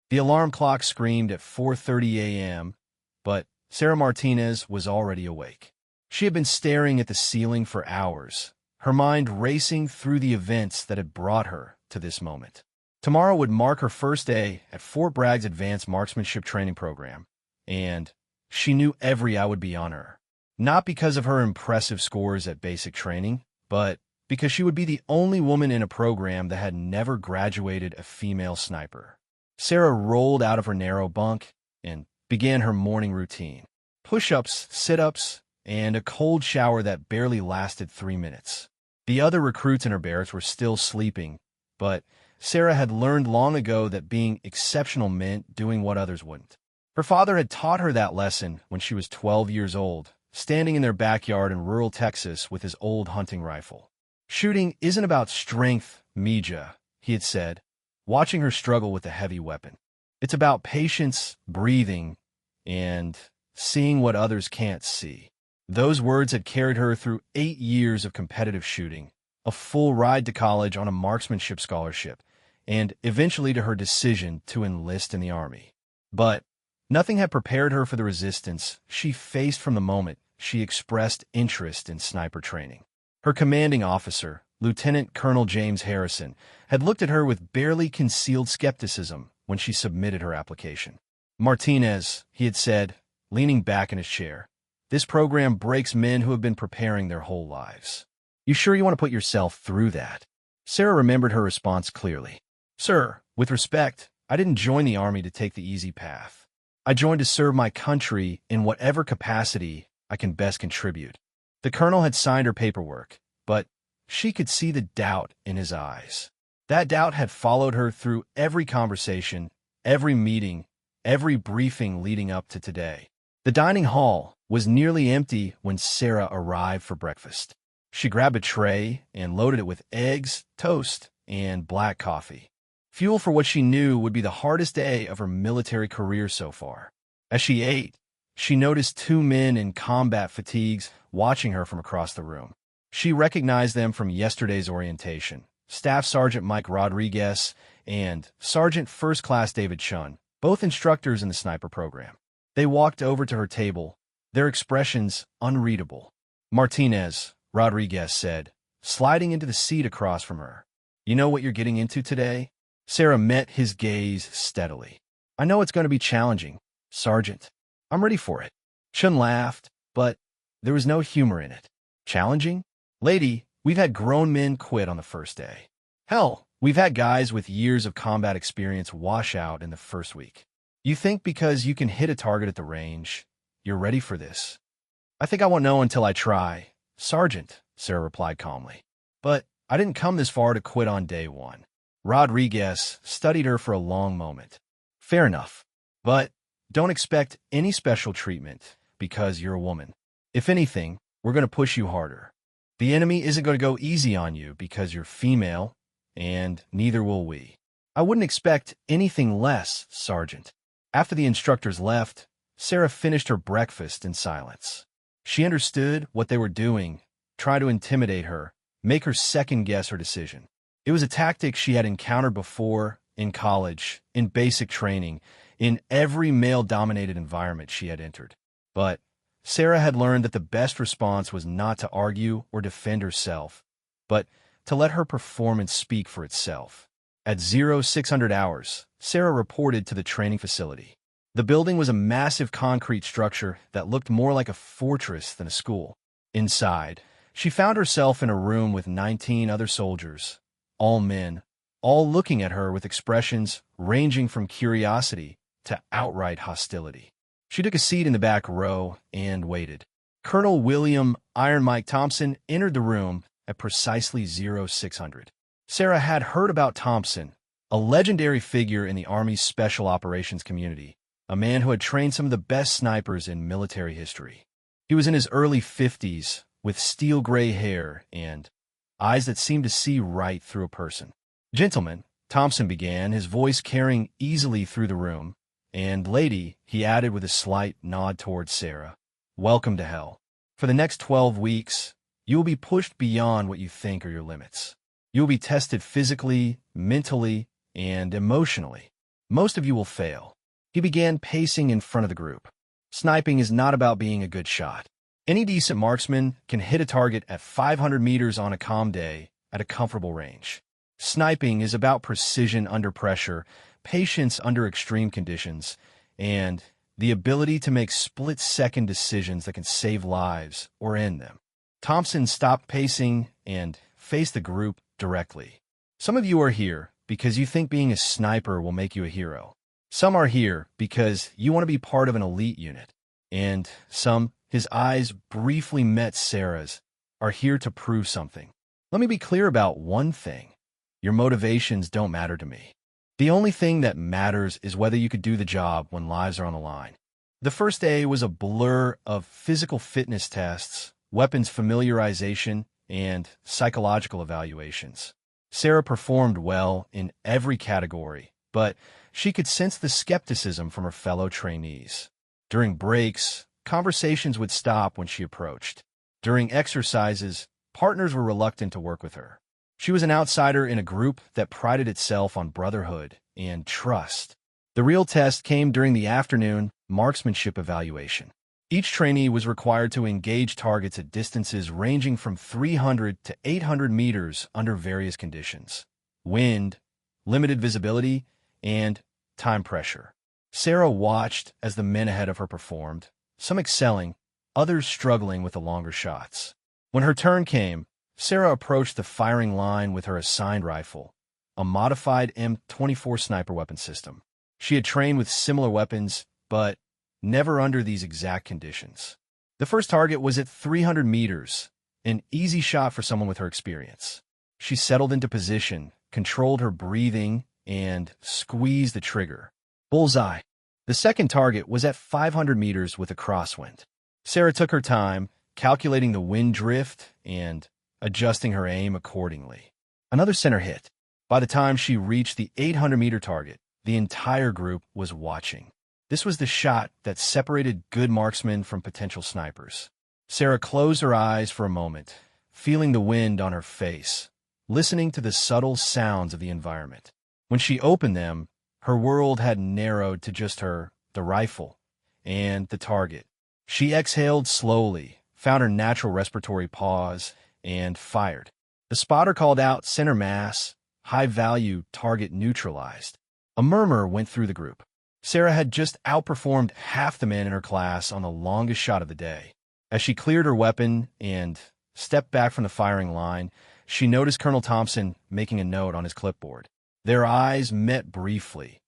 The alarm clock screamed at 4:30 a.m., but Sarah Martinez was already awake. She had been staring at the ceiling for hours, her mind racing through the events that had brought her to this moment. Tomorrow would mark her first day at Fort Bragg's Advanced Marksmanship Training Program, and she knew every eye would be on her. Not because of her impressive scores at basic training, but because she would be the only woman in a program that had never graduated a female sniper. Sarah rolled out of her narrow bunk and began her morning routine. Push-ups, sit-ups, and a cold shower that barely lasted 3 minutes. The other recruits in her barracks were still sleeping, but Sarah had learned long ago that being exceptional meant doing what others wouldn't. Her father had taught her that lesson when she was 12 years old, standing in their backyard in rural Texas with his old hunting rifle. Shooting isn't about strength, Mija, he had said, watching her struggle with a heavy weapon. It's about patience, breathing, and seeing what others can't see. Those words had carried her through 8 years of competitive shooting, a full ride to college on a marksmanship scholarship, and eventually to her decision to enlist in the Army. But nothing had prepared her for the resistance she faced from the moment she expressed interest in sniper training. Her commanding officer, Lieutenant Colonel James Harrison, had looked at her with barely concealed skepticism when she submitted her application. "Martinez," he had said, leaning back in his chair, "this program breaks men who have been preparing their whole lives. You sure you want to put yourself through that?" Sarah remembered her response clearly. "Sir, with respect, I didn't join the Army to take the easy path. I joined to serve my country in whatever capacity I can best contribute." The colonel had signed her paperwork, but she could see the doubt in his eyes. That doubt had followed her through every conversation, every meeting, every briefing leading up to today. The dining hall was nearly empty when Sarah arrived for breakfast. She grabbed a tray and loaded it with eggs, toast, and black coffee. Fuel for what she knew would be the hardest day of her military career so far. As she ate, she noticed 2 men in combat fatigues watching her from across the room. She recognized them from yesterday's orientation: Staff Sergeant Mike Rodriguez and Sergeant First Class David Chun, both instructors in the sniper program. They walked over to her table, their expressions unreadable. "Martinez," Rodriguez said, sliding into the seat across from her. "You know what you're getting into today?" Sarah met his gaze steadily. "I know it's going to be challenging, Sergeant. I'm ready for it." Chun laughed, but there was no humor in it. "Challenging? Lady, we've had grown men quit on the first day. Hell, we've had guys with years of combat experience wash out in the first week. You think because you can hit a target at the range, you're ready for this?" "I think I won't know until I try, Sergeant," Sarah replied calmly. "But I didn't come this far to quit on day one." Rodriguez studied her for a long moment. "Fair enough. But don't expect any special treatment because you're a woman. If anything, we're going to push you harder. The enemy isn't going to go easy on you because you're female, and neither will we. I wouldn't expect anything less, Sergeant." After the instructors left, Sarah finished her breakfast in silence. She understood what they were doing, trying to intimidate her, make her second-guess her decision. It was a tactic she had encountered before, in college, in basic training, in every male-dominated environment she had entered. But Sarah had learned that the best response was not to argue or defend herself, but to let her performance speak for itself. At 0600 hours, Sarah reported to the training facility. The building was a massive concrete structure that looked more like a fortress than a school. Inside, she found herself in a room with 19 other soldiers, all men, all looking at her with expressions ranging from curiosity to outright hostility. She took a seat in the back row and waited. Colonel William Iron Mike Thompson entered the room at precisely 0600. Sarah had heard about Thompson, a legendary figure in the Army's Special Operations community, a man who had trained some of the best snipers in military history. He was in his early 50s, with steel gray hair and eyes that seemed to see right through a person. "Gentlemen," Thompson began, his voice carrying easily through the room, and "lady," he added with a slight nod towards Sarah, "welcome to hell. For the next 12 weeks, you will be pushed beyond what you think are your limits. You will be tested physically, mentally, and emotionally. Most of you will fail. He began pacing in front of the group. Sniping is not about being a good shot. Any decent marksman can hit a target at 500 meters on a calm day at a comfortable range. Sniping is about precision under pressure, patience under extreme conditions, and the ability to make split-second decisions that can save lives or end them. Thompson stopped pacing and faced the group directly. Some of you are here because you think being a sniper will make you a hero. Some are here because you want to be part of an elite unit. And some, his eyes briefly met Sarah's, are here to prove something. Let me be clear about one thing. Your motivations don't matter to me. The only thing that matters is whether you could do the job when lives are on the line. The first day was a blur of physical fitness tests, weapons familiarization, and psychological evaluations. Sarah performed well in every category, but she could sense the skepticism from her fellow trainees. During breaks, conversations would stop when she approached. During exercises, partners were reluctant to work with her. She was an outsider in a group that prided itself on brotherhood and trust. The real test came during the afternoon marksmanship evaluation. Each trainee was required to engage targets at distances ranging from 300 to 800 meters under various conditions: wind, limited visibility, and time pressure. Sarah watched as the men ahead of her performed, some excelling, others struggling with the longer shots. When her turn came, Sarah approached the firing line with her assigned rifle, a modified M24 sniper weapon system. She had trained with similar weapons, but never under these exact conditions. The first target was at 300 meters, an easy shot for someone with her experience. She settled into position, controlled her breathing, and squeezed the trigger. Bullseye. The second target was at 500 meters with a crosswind. Sarah took her time, calculating the wind drift and adjusting her aim accordingly. Another center hit. By the time she reached the 800-meter target, the entire group was watching. This was the shot that separated good marksmen from potential snipers. Sarah closed her eyes for a moment, feeling the wind on her face, listening to the subtle sounds of the environment. When she opened them, her world had narrowed to just her, the rifle, and the target. She exhaled slowly, found her natural respiratory pause, and fired. The spotter called out center mass, high value, target neutralized. A murmur went through the group. Sarah had just outperformed half the men in her class on the longest shot of the day. As she cleared her weapon and stepped back from the firing line, she noticed Colonel Thompson making a note on his clipboard. Their eyes met briefly,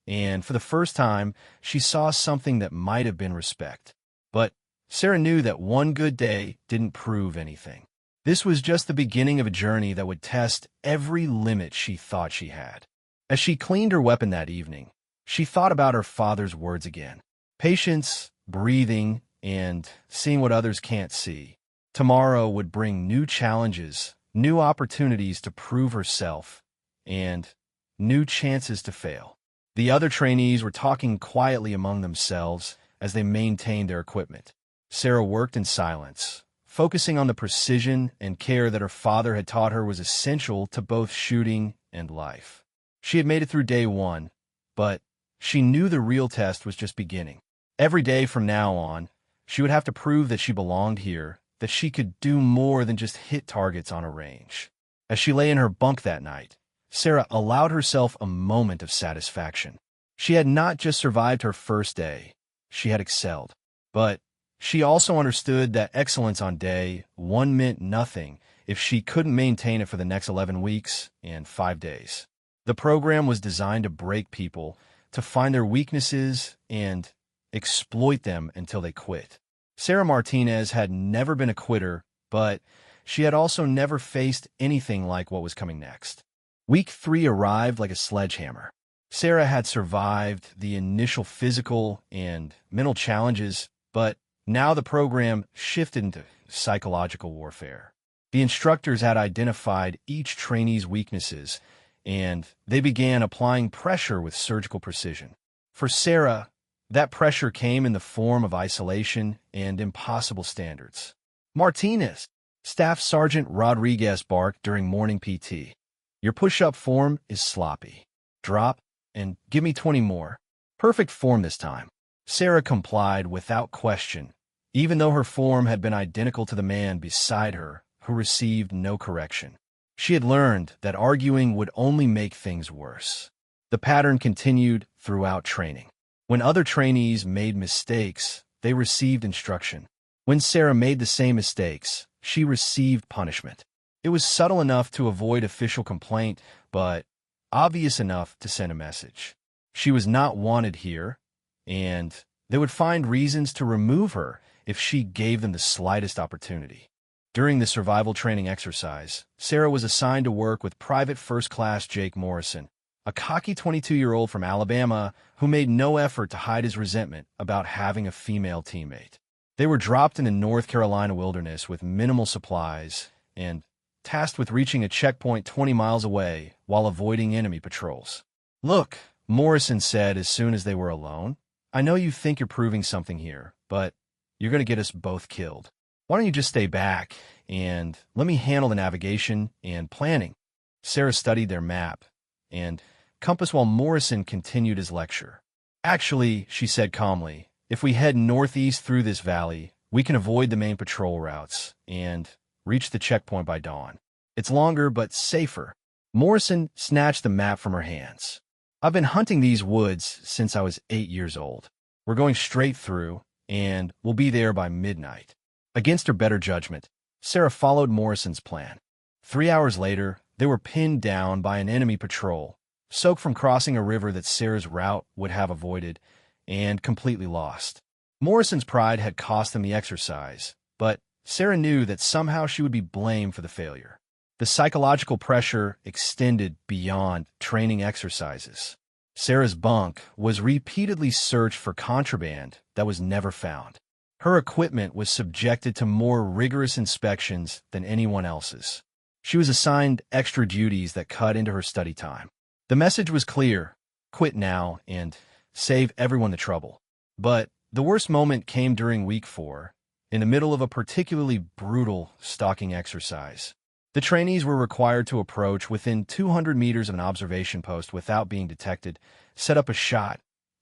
and for the first time, she saw something that might have been respect. But Sarah knew that one good day didn't prove anything. This was just the beginning of a journey that would test every limit she thought she had. As she cleaned her weapon that evening, she thought about her father's words again. Patience, breathing, and seeing what others can't see. Tomorrow would bring new challenges, new opportunities to prove herself, and new chances to fail. The other trainees were talking quietly among themselves as they maintained their equipment. Sarah worked in silence, focusing on the precision and care that her father had taught her was essential to both shooting and life. She had made it through day one, but she knew the real test was just beginning. Every day from now on, she would have to prove that she belonged here, that she could do more than just hit targets on a range. As she lay in her bunk that night, Sarah allowed herself a moment of satisfaction. She had not just survived her first day, she had excelled. But she also understood that excellence on day one meant nothing if she couldn't maintain it for the next 11 weeks and 5 days. The program was designed to break people, to find their weaknesses and exploit them until they quit. Sarah Martinez had never been a quitter, but she had also never faced anything like what was coming next. Week 3 arrived like a sledgehammer. Sarah had survived the initial physical and mental challenges, but now the program shifted into psychological warfare. The instructors had identified each trainee's weaknesses, and they began applying pressure with surgical precision. For Sarah, that pressure came in the form of isolation and impossible standards. Martinez, Staff Sergeant Rodriguez barked during morning PT. Your push-up form is sloppy. Drop and give me 20 more. Perfect form this time. Sarah complied without question, even though her form had been identical to the man beside her, who received no correction. She had learned that arguing would only make things worse. The pattern continued throughout training. When other trainees made mistakes, they received instruction. When Sarah made the same mistakes, she received punishment. It was subtle enough to avoid official complaint, but obvious enough to send a message. She was not wanted here, and they would find reasons to remove her if she gave them the slightest opportunity. During the survival training exercise, Sarah was assigned to work with Private First Class Jake Morrison, a cocky 22-year-old from Alabama who made no effort to hide his resentment about having a female teammate. They were dropped in the North Carolina wilderness with minimal supplies and tasked with reaching a checkpoint 20 miles away while avoiding enemy patrols. "Look," Morrison said as soon as they were alone, "I know you think you're proving something here, but you're going to get us both killed. Why don't you just stay back and let me handle the navigation and planning?" Sarah studied their map and compass while Morrison continued his lecture. "Actually," she said calmly, "if we head northeast through this valley, we can avoid the main patrol routes and reach the checkpoint by dawn. It's longer but safer." Morrison snatched the map from her hands. "I've been hunting these woods since I was 8 years old. We're going straight through, and we'll be there by midnight." Against her better judgment, Sarah followed Morrison's plan. 3 hours later, they were pinned down by an enemy patrol, soaked from crossing a river that Sarah's route would have avoided, and completely lost. Morrison's pride had cost them the exercise, but Sarah knew that somehow she would be blamed for the failure. The psychological pressure extended beyond training exercises. Sarah's bunk was repeatedly searched for contraband that was never found. Her equipment was subjected to more rigorous inspections than anyone else's. She was assigned extra duties that cut into her study time. The message was clear: quit now and save everyone the trouble. But the worst moment came during week 4, in the middle of a particularly brutal stalking exercise. The trainees were required to approach within 200 meters of an observation post without being detected, set up a shot,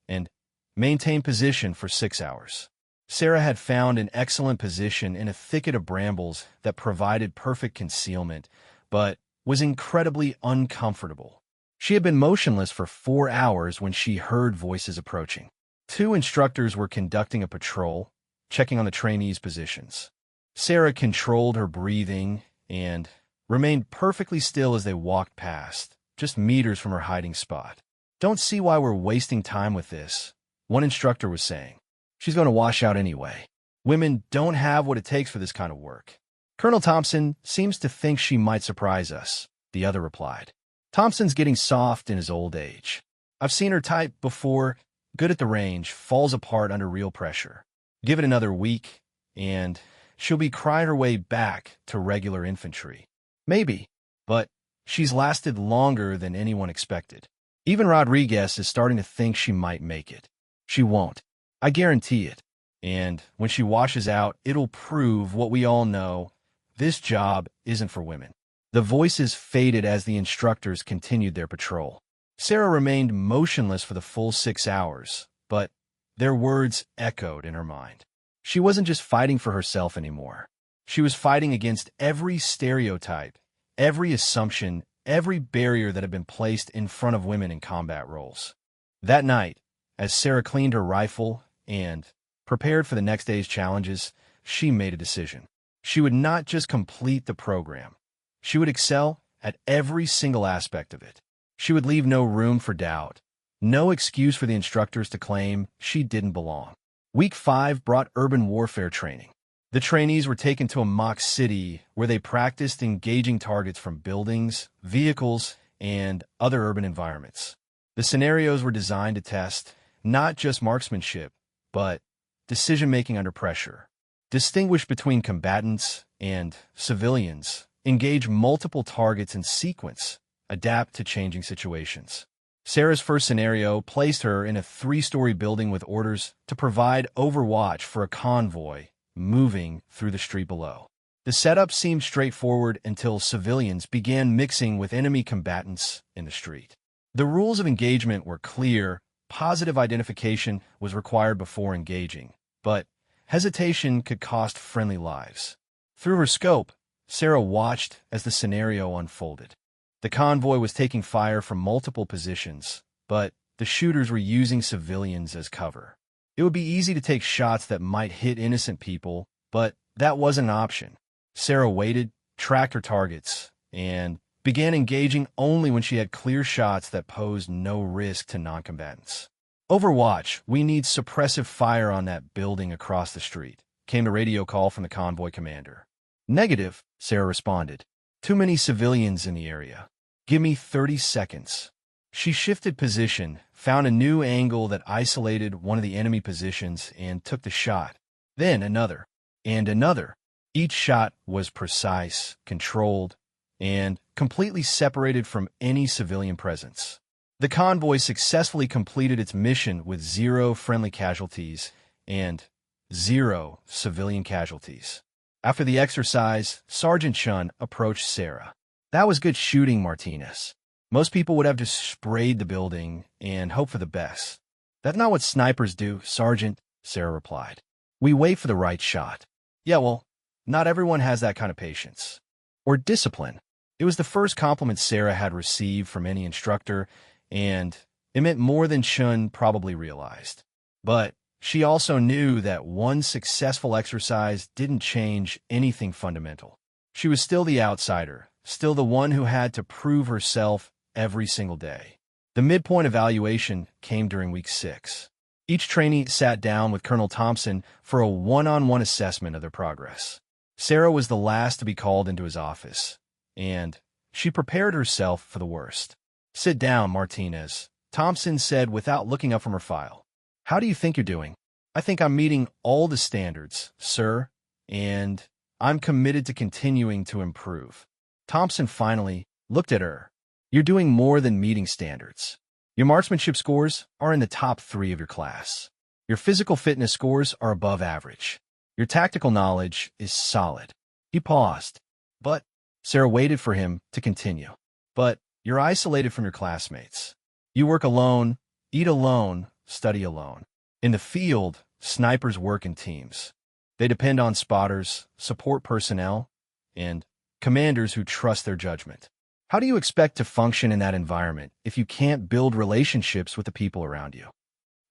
and maintain position for 6 hours. Sarah had found an excellent position in a thicket of brambles that provided perfect concealment, but was incredibly uncomfortable. She had been motionless for 4 hours when she heard voices approaching. 2 instructors were conducting a patrol, checking on the trainees' positions. Sarah controlled her breathing and remained perfectly still as they walked past, just meters from her hiding spot. "Don't see why we're wasting time with this," one instructor was saying. "She's going to wash out anyway. Women don't have what it takes for this kind of work." "Colonel Thompson seems to think she might surprise us," the other replied. "Thompson's getting soft in his old age. I've seen her type before, good at the range, falls apart under real pressure. Give it another week, and she'll be crying her way back to regular infantry." "Maybe, but she's lasted longer than anyone expected. Even Rodriguez is starting to think she might make it. She won't. I guarantee it. And when she washes out, it'll prove what we all know: this job isn't for women." The voices faded as the instructors continued their patrol. Sarah remained motionless for the full 6 hours, but their words echoed in her mind. She wasn't just fighting for herself anymore. She was fighting against every stereotype, every assumption, every barrier that had been placed in front of women in combat roles. That night, as Sarah cleaned her rifle and prepared for the next day's challenges, she made a decision. She would not just complete the program. She would excel at every single aspect of it. She would leave no room for doubt, no excuse for the instructors to claim she didn't belong. Week 5 brought urban warfare training. The trainees were taken to a mock city where they practiced engaging targets from buildings, vehicles, and other urban environments. The scenarios were designed to test not just marksmanship, but decision-making under pressure, distinguish between combatants and civilians, engage multiple targets in sequence, adapt to changing situations. Sarah's first scenario placed her in a 3-story building with orders to provide overwatch for a convoy moving through the street below. The setup seemed straightforward until civilians began mixing with enemy combatants in the street. The rules of engagement were clear. Positive identification was required before engaging, but hesitation could cost friendly lives. Through her scope, Sarah watched as the scenario unfolded. The convoy was taking fire from multiple positions, but the shooters were using civilians as cover. It would be easy to take shots that might hit innocent people, but that wasn't an option. Sarah waited, tracked her targets, and began engaging only when she had clear shots that posed no risk to noncombatants. "Overwatch, we need suppressive fire on that building across the street," came the radio call from the convoy commander. "Negative," Sarah responded. "Too many civilians in the area. Give me 30 seconds." She shifted position, found a new angle that isolated one of the enemy positions, and took the shot. Then another, and another. Each shot was precise, controlled, and completely separated from any civilian presence. The convoy successfully completed its mission with 0 friendly casualties and 0 civilian casualties. After the exercise, Sergeant Chun approached Sarah. "That was good shooting, Martinez. Most people would have just sprayed the building and hoped for the best." "That's not what snipers do, Sergeant," Sarah replied. "We wait for the right shot." "Yeah, well, not everyone has that kind of patience. Or discipline." It was the first compliment Sarah had received from any instructor, and it meant more than Chun probably realized. But she also knew that one successful exercise didn't change anything fundamental. She was still the outsider, still the one who had to prove herself every single day. The midpoint evaluation came during week 6. Each trainee sat down with Colonel Thompson for a one-on-one assessment of their progress. Sarah was the last to be called into his office, and she prepared herself for the worst. "Sit down, Martinez," Thompson said without looking up from her file. "How do you think you're doing?" "I think I'm meeting all the standards, sir, and I'm committed to continuing to improve." Thompson finally looked at her. "You're doing more than meeting standards. Your marksmanship scores are in the top 3 of your class. Your physical fitness scores are above average. Your tactical knowledge is solid." He paused. "But," Sarah waited for him to continue. "But you're isolated from your classmates. You work alone, eat alone, study alone. In the field, snipers work in teams. They depend on spotters, support personnel, and commanders who trust their judgment. How do you expect to function in that environment if you can't build relationships with the people around you?"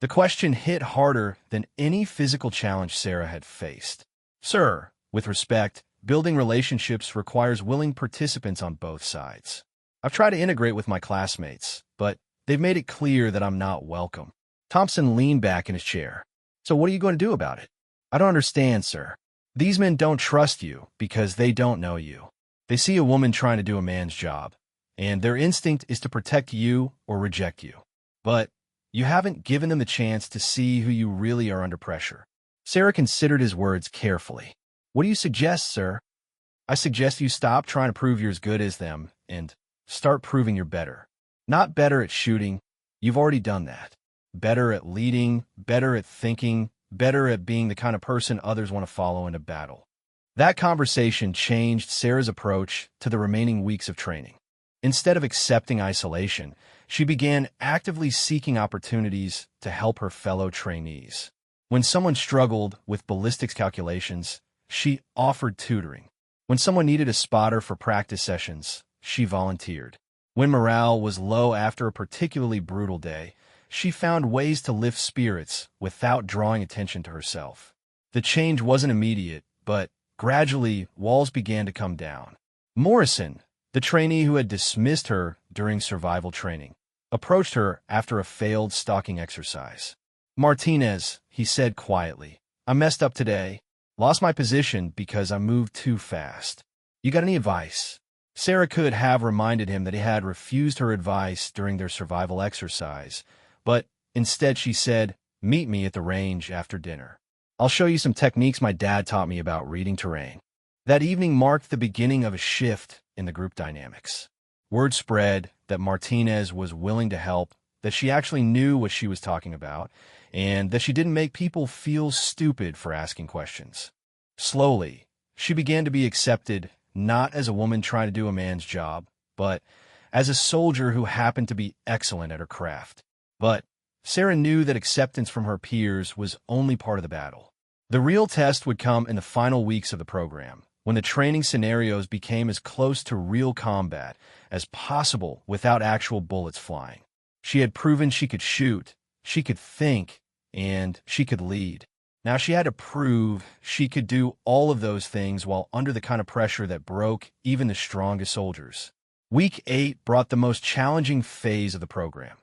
The question hit harder than any physical challenge Sarah had faced. "Sir, with respect, building relationships requires willing participants on both sides. I've tried to integrate with my classmates, but they've made it clear that I'm not welcome." Thompson leaned back in his chair. "So what are you going to do about it?" "I don't understand, sir. These men don't trust you because they don't know you. They see a woman trying to do a man's job, and their instinct is to protect you or reject you. But you haven't given them the chance to see who you really are under pressure." Sarah considered his words carefully. "What do you suggest, sir?" "I suggest you stop trying to prove you're as good as them and start proving you're better. Not better at shooting. You've already done that. Better at leading, better at thinking, better at being the kind of person others want to follow in a battle." That conversation changed Sarah's approach to the remaining weeks of training. Instead of accepting isolation, she began actively seeking opportunities to help her fellow trainees. When someone struggled with ballistics calculations, she offered tutoring. When someone needed a spotter for practice sessions, she volunteered. When morale was low after a particularly brutal day, she found ways to lift spirits without drawing attention to herself. The change wasn't immediate, but gradually walls began to come down. Morrison, the trainee who had dismissed her during survival training, approached her after a failed stalking exercise. "Martinez," he said quietly, "I messed up today. Lost my position because I moved too fast. You got any advice?" Sarah could have reminded him that he had refused her advice during their survival exercise, but instead she said, "Meet me at the range after dinner. I'll show you some techniques my dad taught me about reading terrain." That evening marked the beginning of a shift in the group dynamics. Word spread that Martinez was willing to help, that she actually knew what she was talking about, and that she didn't make people feel stupid for asking questions. Slowly, she began to be accepted not as a woman trying to do a man's job, but as a soldier who happened to be excellent at her craft. But Sarah knew that acceptance from her peers was only part of the battle. The real test would come in the final weeks of the program, when the training scenarios became as close to real combat as possible without actual bullets flying. She had proven she could shoot, she could think, and she could lead. Now she had to prove she could do all of those things while under the kind of pressure that broke even the strongest soldiers. Week 8 brought the most challenging phase of the program,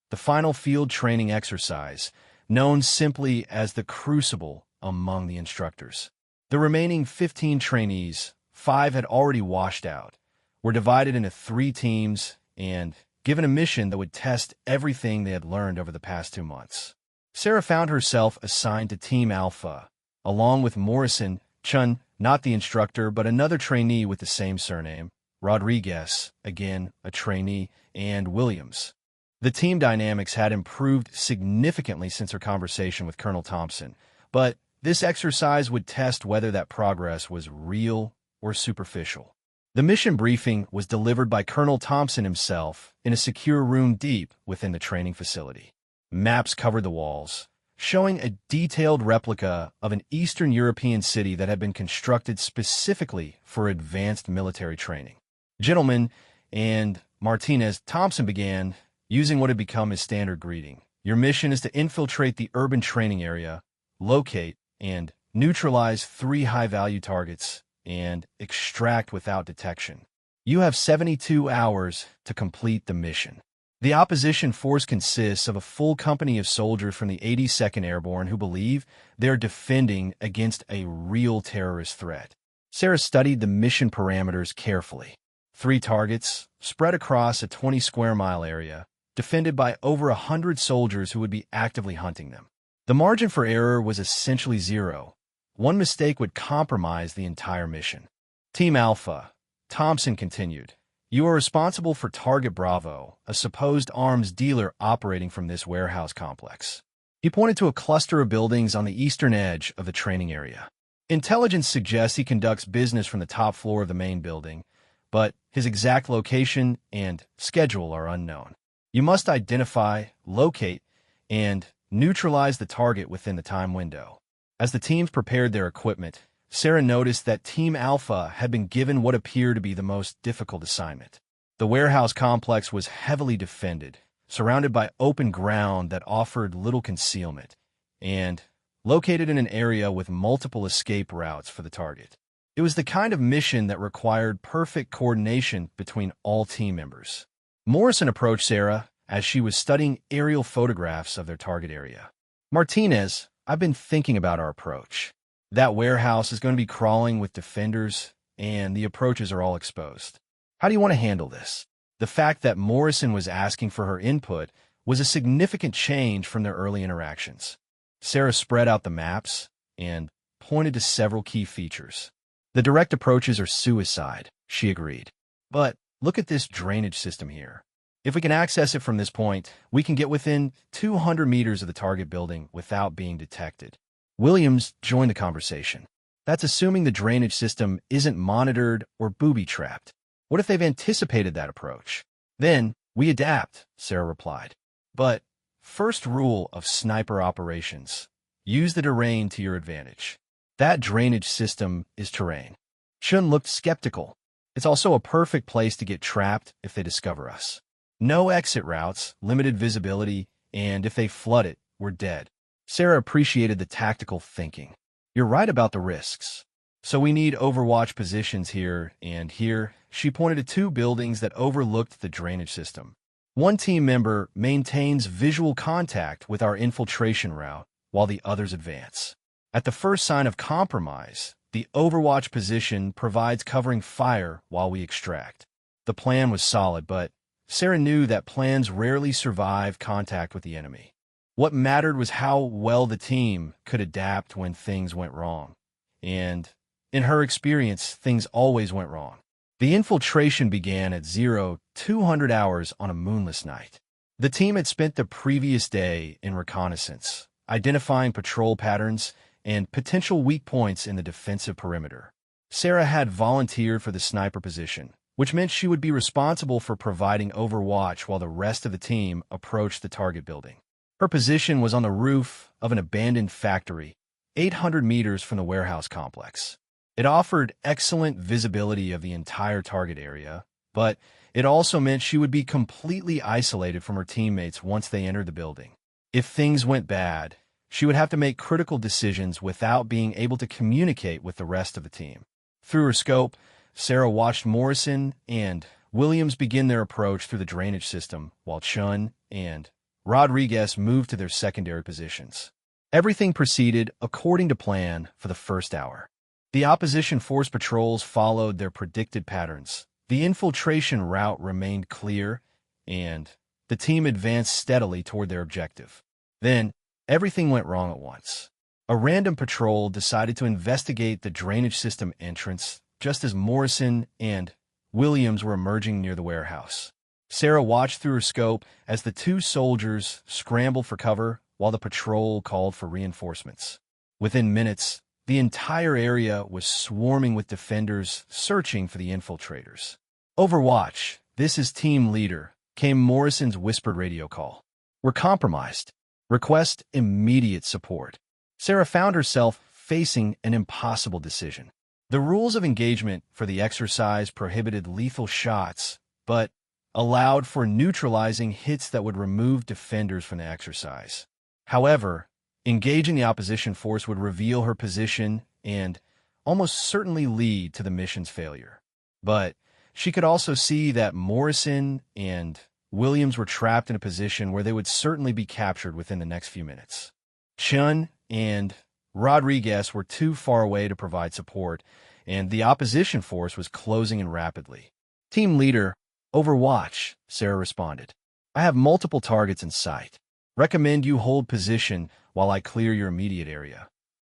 the final field training exercise, known simply as the Crucible among the instructors. The remaining 15 trainees, 5 had already washed out, were divided into 3 teams and given a mission that would test everything they had learned over the past 2 months. Sarah found herself assigned to Team Alpha, along with Morrison, Chun, not the instructor, but another trainee with the same surname, Rodriguez, again a trainee, and Williams. The team dynamics had improved significantly since her conversation with Colonel Thompson, but this exercise would test whether that progress was real or superficial. The mission briefing was delivered by Colonel Thompson himself in a secure room deep within the training facility. Maps covered the walls, showing a detailed replica of an Eastern European city that had been constructed specifically for advanced military training. Gentlemen, and Martinez, Thompson began, using what had become his standard greeting. Your mission is to infiltrate the urban training area, locate and neutralize 3 high-value targets, and extract without detection. You have 72 hours to complete the mission. The opposition force consists of a full company of soldiers from the 82nd Airborne who believe they're defending against a real terrorist threat. Sarah studied the mission parameters carefully. 3 targets, spread across a 20-square-mile area, defended by over 100 soldiers who would be actively hunting them. The margin for error was essentially 0. One mistake would compromise the entire mission. Team Alpha, Thompson continued. You are responsible for Target Bravo, a supposed arms dealer operating from this warehouse complex. He pointed to a cluster of buildings on the eastern edge of the training area. Intelligence suggests he conducts business from the top floor of the main building, but his exact location and schedule are unknown. You must identify, locate, and neutralize the target within the time window. As the teams prepared their equipment, Sarah noticed that Team Alpha had been given what appeared to be the most difficult assignment. The warehouse complex was heavily defended, surrounded by open ground that offered little concealment, and located in an area with multiple escape routes for the target. It was the kind of mission that required perfect coordination between all team members. Morrison approached Sarah as she was studying aerial photographs of their target area. Martinez, I've been thinking about our approach. That warehouse is going to be crawling with defenders, and the approaches are all exposed. How do you want to handle this? The fact that Morrison was asking for her input was a significant change from their early interactions. Sarah spread out the maps and pointed to several key features. The direct approaches are suicide, she agreed. But look at this drainage system here. If we can access it from this point, we can get within 200 meters of the target building without being detected. Williams joined the conversation. That's assuming the drainage system isn't monitored or booby-trapped. What if they've anticipated that approach? Then we adapt, Sarah replied. But first rule of sniper operations, use the terrain to your advantage. That drainage system is terrain. Chun looked skeptical. It's also a perfect place to get trapped if they discover us. No exit routes, limited visibility, and if they flood it, we're dead. Sarah appreciated the tactical thinking. You're right about the risks. So we need overwatch positions here and here. She pointed to 2 buildings that overlooked the drainage system. One team member maintains visual contact with our infiltration route while the others advance. At the first sign of compromise, the overwatch position provides covering fire while we extract. The plan was solid, but Sarah knew that plans rarely survive contact with the enemy. What mattered was how well the team could adapt when things went wrong. And in her experience, things always went wrong. The infiltration began at 200 hours on a moonless night. The team had spent the previous day in reconnaissance, identifying patrol patterns and potential weak points in the defensive perimeter. Sarah had volunteered for the sniper position, which meant she would be responsible for providing overwatch while the rest of the team approached the target building. Her position was on the roof of an abandoned factory, 800 meters from the warehouse complex. It offered excellent visibility of the entire target area, but it also meant she would be completely isolated from her teammates once they entered the building. If things went bad, she would have to make critical decisions without being able to communicate with the rest of the team. Through her scope, Sarah watched Morrison and Williams begin their approach through the drainage system, while Chun and Rodriguez moved to their secondary positions. Everything proceeded according to plan for the first hour. The opposition force patrols followed their predicted patterns. The infiltration route remained clear, and the team advanced steadily toward their objective. Then, everything went wrong at once. A random patrol decided to investigate the drainage system entrance just as Morrison and Williams were emerging near the warehouse. Sarah watched through her scope as the two soldiers scrambled for cover while the patrol called for reinforcements. Within minutes, the entire area was swarming with defenders searching for the infiltrators. "Overwatch, this is team leader," came Morrison's whispered radio call. "We're compromised. Request immediate support." Sarah found herself facing an impossible decision. The rules of engagement for the exercise prohibited lethal shots, but allowed for neutralizing hits that would remove defenders from the exercise. However, engaging the opposition force would reveal her position and almost certainly lead to the mission's failure. But she could also see that Morrison and Williams were trapped in a position where they would certainly be captured within the next few minutes. Chun and Rodriguez were too far away to provide support, and the opposition force was closing in rapidly. "Team leader, Overwatch," Sarah responded. "I have multiple targets in sight. Recommend you hold position while I clear your immediate area."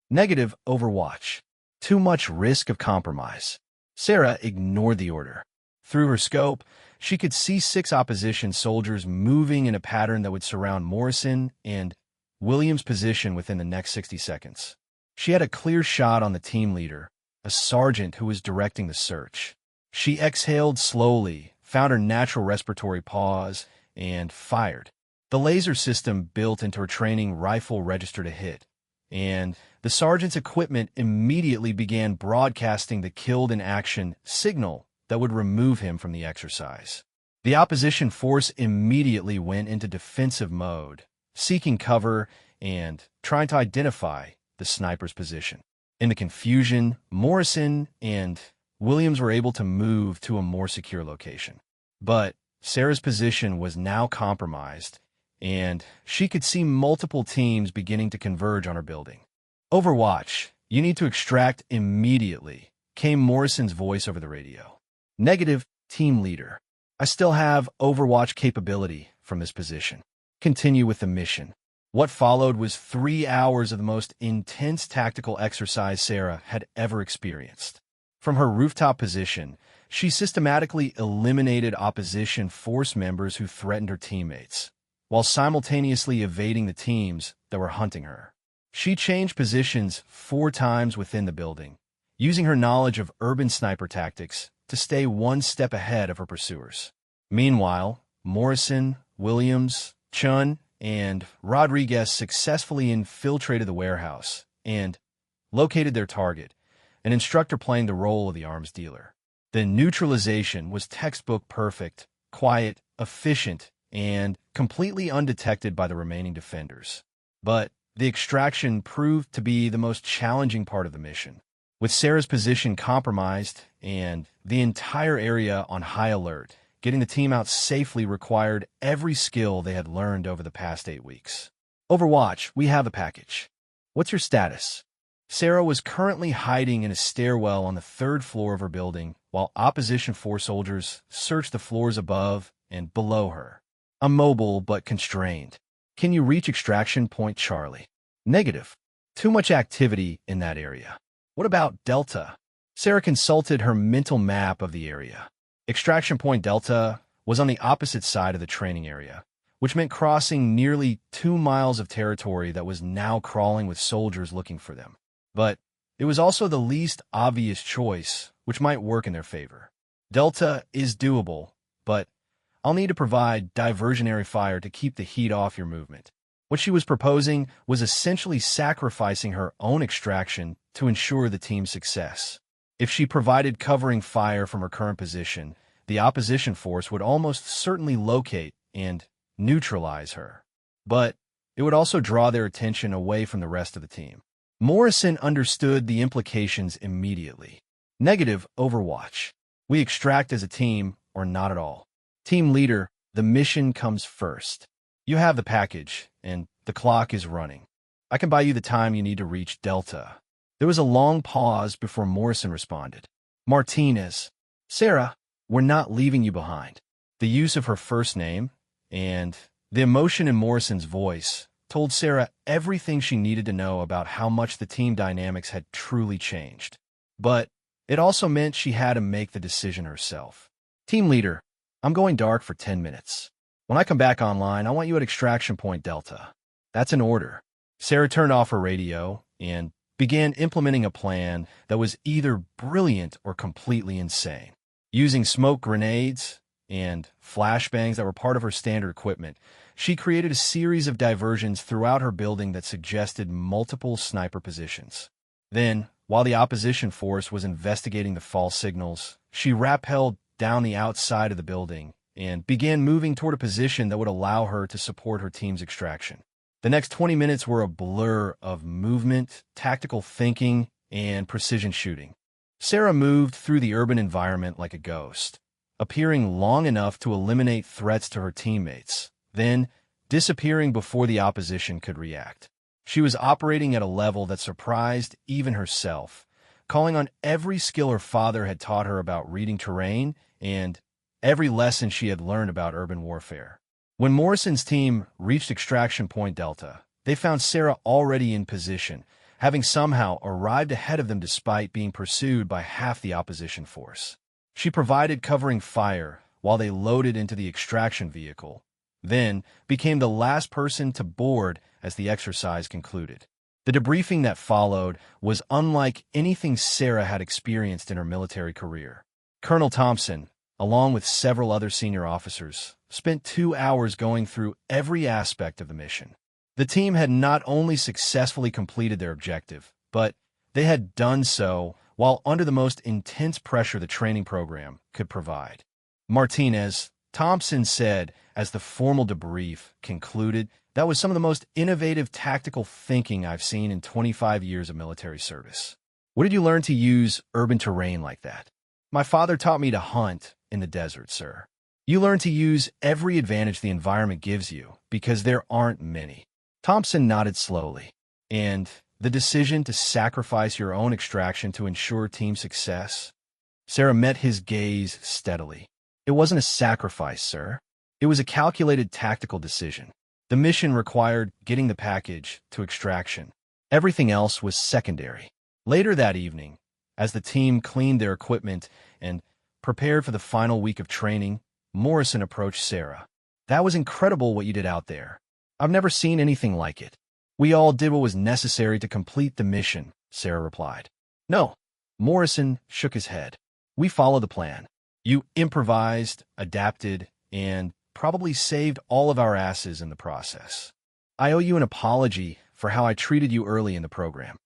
"Negative, Overwatch. Too much risk of compromise." Sarah ignored the order. Through her scope, she could see 6 opposition soldiers moving in a pattern that would surround Morrison and Williams' position within the next 60 seconds. She had a clear shot on the team leader, a sergeant who was directing the search. She exhaled slowly, found her natural respiratory pause, and fired. The laser system built into her training rifle registered a hit, and the sergeant's equipment immediately began broadcasting the killed in action signal that would remove him from the exercise. The opposition force immediately went into defensive mode, seeking cover and trying to identify the sniper's position. In the confusion, Morrison and Williams were able to move to a more secure location. But Sarah's position was now compromised, and she could see multiple teams beginning to converge on her building. "Overwatch, you need to extract immediately," came Morrison's voice over the radio. "Negative, team leader. I still have Overwatch capability from this position. Continue with the mission." What followed was 3 hours of the most intense tactical exercise Sarah had ever experienced. From her rooftop position, she systematically eliminated opposition force members who threatened her teammates, while simultaneously evading the teams that were hunting her. She changed positions 4 times within the building, using her knowledge of urban sniper tactics to stay one step ahead of her pursuers. Meanwhile, Morrison, Williams, Chun, and Rodriguez successfully infiltrated the warehouse and located their target, an instructor playing the role of the arms dealer. The neutralization was textbook perfect, quiet, efficient, and completely undetected by the remaining defenders. But the extraction proved to be the most challenging part of the mission. With Sarah's position compromised and the entire area on high alert, getting the team out safely required every skill they had learned over the past 8 weeks. "Overwatch, we have a package. What's your status?" Sarah was currently hiding in a stairwell on the 3rd floor of her building, while opposition force soldiers searched the floors above and below her. "I'm mobile but constrained. Can you reach extraction point Charlie?" "Negative. Too much activity in that area." "What about Delta?" Sarah consulted her mental map of the area. Extraction point Delta was on the opposite side of the training area, which meant crossing nearly 2 miles of territory that was now crawling with soldiers looking for them. But it was also the least obvious choice, which might work in their favor. Delta is doable, but I'll need to provide diversionary fire to keep the heat off your movement. What she was proposing was essentially sacrificing her own extraction to ensure the team's success. If she provided covering fire from her current position, the opposition force would almost certainly locate and neutralize her. But it would also draw their attention away from the rest of the team. Morrison understood the implications immediately. Negative Overwatch. We extract as a team or not at all. Team leader, the mission comes first. You have the package, and the clock is running. I can buy you the time you need to reach Delta. There was a long pause before Morrison responded. Martinez. Sarah, we're not leaving you behind. The use of her first name and the emotion in Morrison's voice told Sarah everything she needed to know about how much the team dynamics had truly changed. But it also meant she had to make the decision herself. Team leader, I'm going dark for 10 minutes. When I come back online, I want you at Extraction Point Delta. That's an order. Sarah turned off her radio and began implementing a plan that was either brilliant or completely insane. Using smoke grenades and flashbangs that were part of her standard equipment, she created a series of diversions throughout her building that suggested multiple sniper positions. Then, while the opposition force was investigating the false signals, she rappelled down the outside of the building and began moving toward a position that would allow her to support her team's extraction. The next 20 minutes were a blur of movement, tactical thinking, and precision shooting. Sarah moved through the urban environment like a ghost, appearing long enough to eliminate threats to her teammates, then disappearing before the opposition could react. She was operating at a level that surprised even herself, calling on every skill her father had taught her about reading terrain and every lesson she had learned about urban warfare. When Morrison's team reached Extraction Point Delta, they found Sarah already in position, having somehow arrived ahead of them despite being pursued by half the opposition force. She provided covering fire while they loaded into the extraction vehicle, then became the last person to board as the exercise concluded. The debriefing that followed was unlike anything Sarah had experienced in her military career. Colonel Thompson, along with several other senior officers, spent 2 hours going through every aspect of the mission. The team had not only successfully completed their objective, but they had done so while under the most intense pressure the training program could provide. Martinez, Thompson said as the formal debrief concluded, that was some of the most innovative tactical thinking I've seen in 25 years of military service. Where did you learn to use urban terrain like that? My father taught me to hunt in the desert, sir. You learn to use every advantage the environment gives you because there aren't many. Thompson nodded slowly. And the decision to sacrifice your own extraction to ensure team success? Sarah met his gaze steadily. It wasn't a sacrifice, sir. It was a calculated tactical decision. The mission required getting the package to extraction. Everything else was secondary. Later that evening, as the team cleaned their equipment and prepared for the final week of training, Morrison approached Sarah. That was incredible what you did out there. I've never seen anything like it. We all did what was necessary to complete the mission, Sarah replied. No. Morrison shook his head. We followed the plan. You improvised, adapted, and probably saved all of our asses in the process. I owe you an apology for how I treated you early in the program.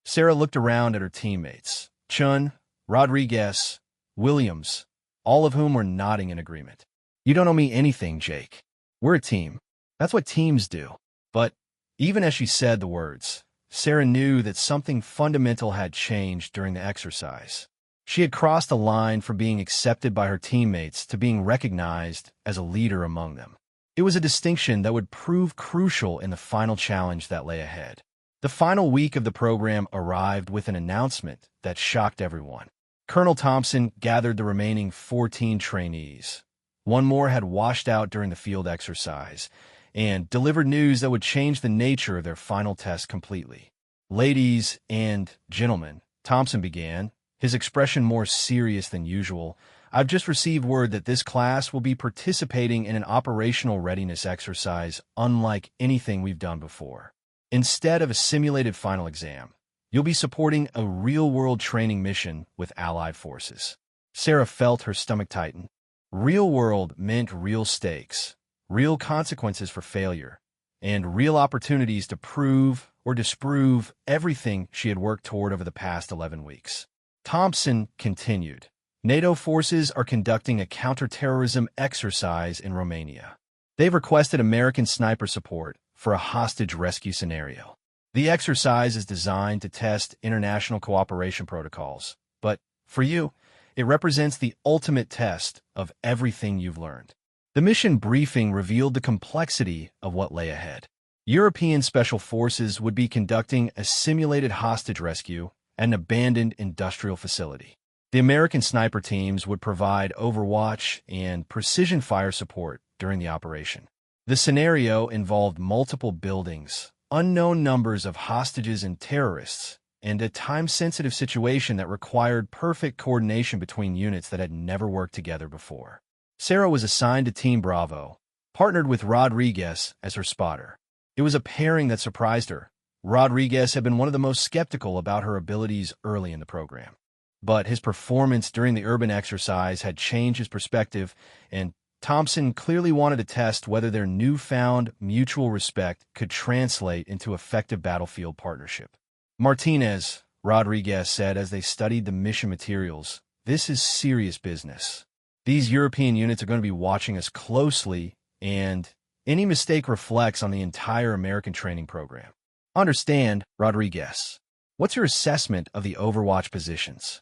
Sarah looked around at her teammates, Chun, Rodriguez, Williams, all of whom were nodding in agreement. You don't owe me anything, Jake. We're a team. That's what teams do. But even as she said the words, Sarah knew that something fundamental had changed during the exercise. She had crossed a line from being accepted by her teammates to being recognized as a leader among them. It was a distinction that would prove crucial in the final challenge that lay ahead. The final week of the program arrived with an announcement that shocked everyone. Colonel Thompson gathered the remaining 14 trainees. One more had washed out during the field exercise and delivered news that would change the nature of their final test completely. Ladies and gentlemen, Thompson began, his expression more serious than usual. I've just received word that this class will be participating in an operational readiness exercise unlike anything we've done before. Instead of a simulated final exam, you'll be supporting a real-world training mission with Allied forces. Sarah felt her stomach tighten. Real world meant real stakes, real consequences for failure, and real opportunities to prove or disprove everything she had worked toward over the past 11 weeks. Thompson continued. NATO forces are conducting a counterterrorism exercise in Romania. They've requested American sniper support for a hostage rescue scenario. The exercise is designed to test international cooperation protocols, but for you, it represents the ultimate test of everything you've learned. The mission briefing revealed the complexity of what lay ahead. European Special Forces would be conducting a simulated hostage rescue at an abandoned industrial facility. The American sniper teams would provide overwatch and precision fire support during the operation. The scenario involved multiple buildings, unknown numbers of hostages and terrorists, and a time-sensitive situation that required perfect coordination between units that had never worked together before. Sarah was assigned to Team Bravo, partnered with Rodriguez as her spotter. It was a pairing that surprised her. Rodriguez had been one of the most skeptical about her abilities early in the program. But his performance during the urban exercise had changed his perspective, and Thompson clearly wanted to test whether their newfound mutual respect could translate into effective battlefield partnership. Martinez, Rodriguez said as they studied the mission materials, "This is serious business. These European units are going to be watching us closely, and any mistake reflects on the entire American training program." Understand, Rodriguez. What's your assessment of the Overwatch positions?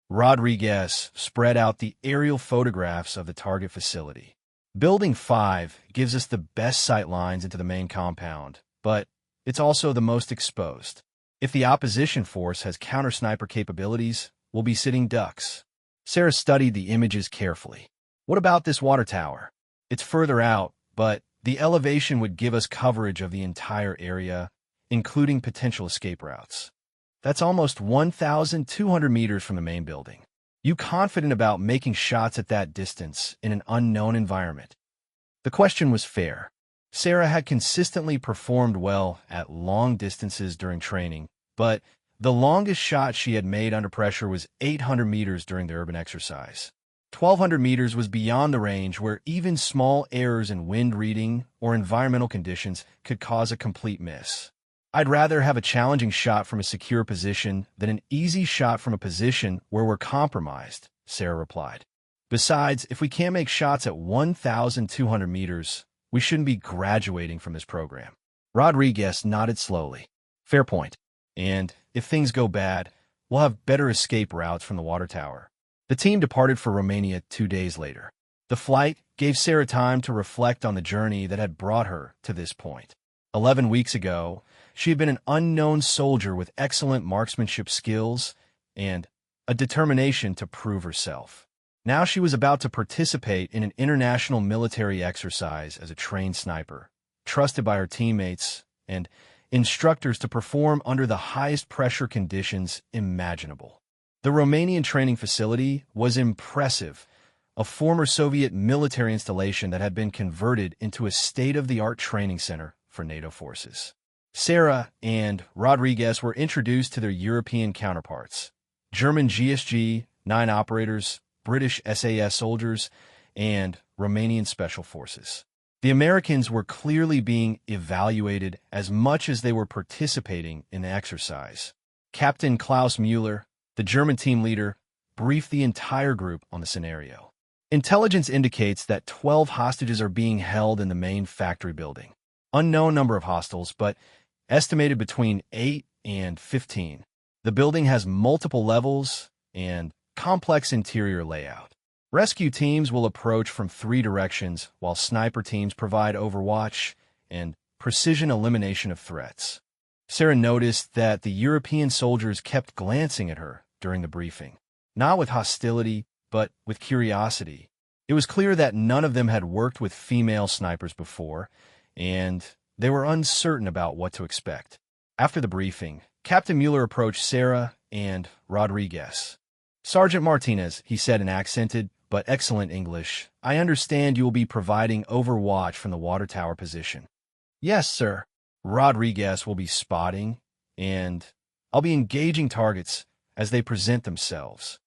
Rodriguez spread out the aerial photographs of the target facility. Building 5 gives us the best sight lines into the main compound, but it's also the most exposed. If the opposition force has counter-sniper capabilities, we'll be sitting ducks. Sarah studied the images carefully. What about this water tower? It's further out, but the elevation would give us coverage of the entire area, including potential escape routes. That's almost 1,200 meters from the main building. You confident about making shots at that distance in an unknown environment? The question was fair. Sarah had consistently performed well at long distances during training, but the longest shot she had made under pressure was 800 meters during the urban exercise. 1,200 meters was beyond the range where even small errors in wind reading or environmental conditions could cause a complete miss. I'd rather have a challenging shot from a secure position than an easy shot from a position where we're compromised, Sarah replied. Besides, if we can't make shots at 1,200 meters, we shouldn't be graduating from this program. Rodriguez nodded slowly. Fair point. And if things go bad, we'll have better escape routes from the water tower. The team departed for Romania 2 days later. The flight gave Sarah time to reflect on the journey that had brought her to this point. 11 weeks ago, she had been an unknown soldier with excellent marksmanship skills and a determination to prove herself. Now she was about to participate in an international military exercise as a trained sniper, trusted by her teammates and instructors to perform under the highest pressure conditions imaginable. The Romanian training facility was impressive, a former Soviet military installation that had been converted into a state-of-the-art training center for NATO forces. Sarah and Rodriguez were introduced to their European counterparts, German GSG-9 operators, British SAS soldiers, and Romanian special forces. The Americans were clearly being evaluated as much as they were participating in the exercise. Captain Klaus Müller, the German team leader, briefed the entire group on the scenario. Intelligence indicates that 12 hostages are being held in the main factory building. Unknown number of hostiles, but estimated between 8 and 15. The building has multiple levels and complex interior layout. Rescue teams will approach from 3 directions, while sniper teams provide overwatch and precision elimination of threats. Sarah noticed that the European soldiers kept glancing at her during the briefing, not with hostility, but with curiosity. It was clear that none of them had worked with female snipers before, and they were uncertain about what to expect. After the briefing, Captain Mueller approached Sarah and Rodriguez. "Sergeant Martinez," he said in accented but excellent English, "I understand you will be providing overwatch from the water tower position." "Yes, sir." Rodriguez will be spotting, and I'll be engaging targets as they present themselves.